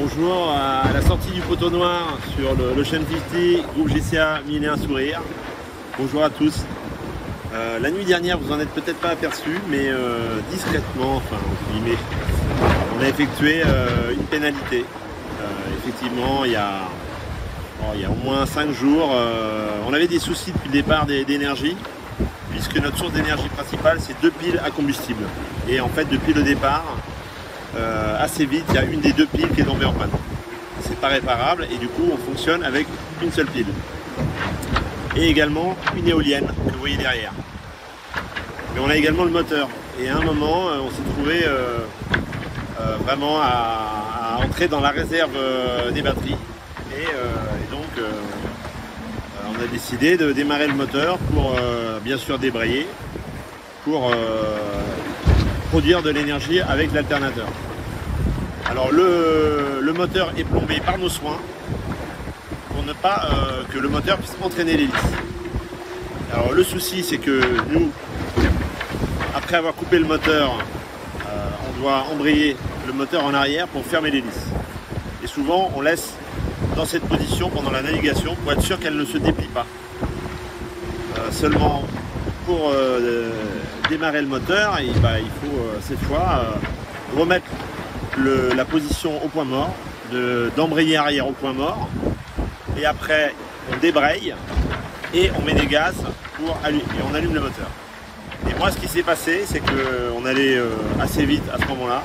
Bonjour, à la sortie du poteau noir sur l'Ocean 50, groupe GCA 1001 Sourire. Bonjour à tous. La nuit dernière, vous en êtes peut-être pas aperçu, mais discrètement, enfin entre guillemets, on a effectué une pénalité. Effectivement, il y a au moins 5 jours, on avait des soucis depuis le départ d'énergie, puisque notre source d'énergie principale, c'est 2 piles à combustible. Et en fait, depuis le départ, assez vite, il y a une des 2 piles qui est tombée en panne. C'est pas réparable et du coup, on fonctionne avec une seule pile. Et également une éolienne que vous voyez derrière. Mais on a également le moteur. Et à un moment, on s'est trouvé vraiment à entrer dans la réserve des batteries. Et donc, on a décidé de démarrer le moteur pour bien sûr débrayer, pour produire de l'énergie avec l'alternateur. Alors le moteur est plombé par nos soins pour ne pas que le moteur puisse entraîner l'hélice. Alors le souci, c'est que nous, après avoir coupé le moteur, on doit embrayer le moteur en arrière pour fermer l'hélice. Et souvent on laisse dans cette position pendant la navigation pour être sûr qu'elle ne se déplie pas. Seulement pour démarrer le moteur, il faut cette fois remettre la position au point mort, d'embrayer arrière au point mort, et après on débraye et on met des gaz pour allumer, et on allume le moteur. Et moi, ce qui s'est passé, c'est qu'on allait assez vite à ce moment-là,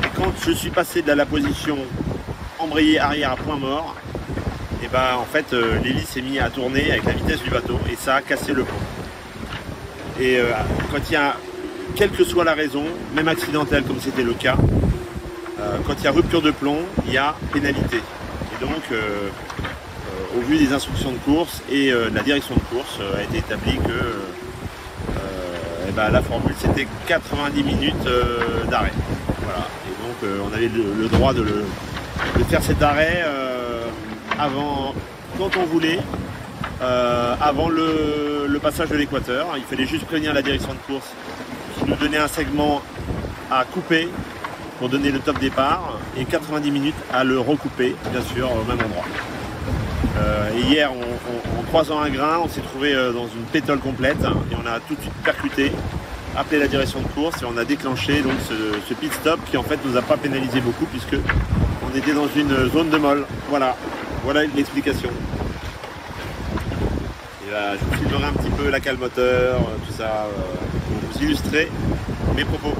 et quand je suis passé de la position embrayer arrière à point mort, et en fait l'hélice s'est mise à tourner avec la vitesse du bateau et ça a cassé le pont. Et quand il y a, quelle que soit la raison, même accidentelle comme c'était le cas, quand il y a rupture de plomb, il y a pénalité. Et donc, au vu des instructions de course et de la direction de course, a été établi que la formule c'était 90 minutes d'arrêt. Voilà. Et donc on avait le droit de faire cet arrêt quand on voulait, avant le passage de l'équateur. Il fallait juste prévenir la direction de course qui nous donnait un segment à couper pour donner le top départ et 90 minutes à le recouper, bien sûr, au même endroit. Et hier, en croisant un grain, on s'est trouvé dans une pétole complète et on a tout de suite percuté, appelé la direction de course et on a déclenché donc ce pit stop qui en fait nous a pas pénalisé beaucoup puisque on était dans une zone de molle. Voilà l'explication. Et là, je vous filmerai un petit peu la cale moteur, tout ça, pour vous illustrer mes propos.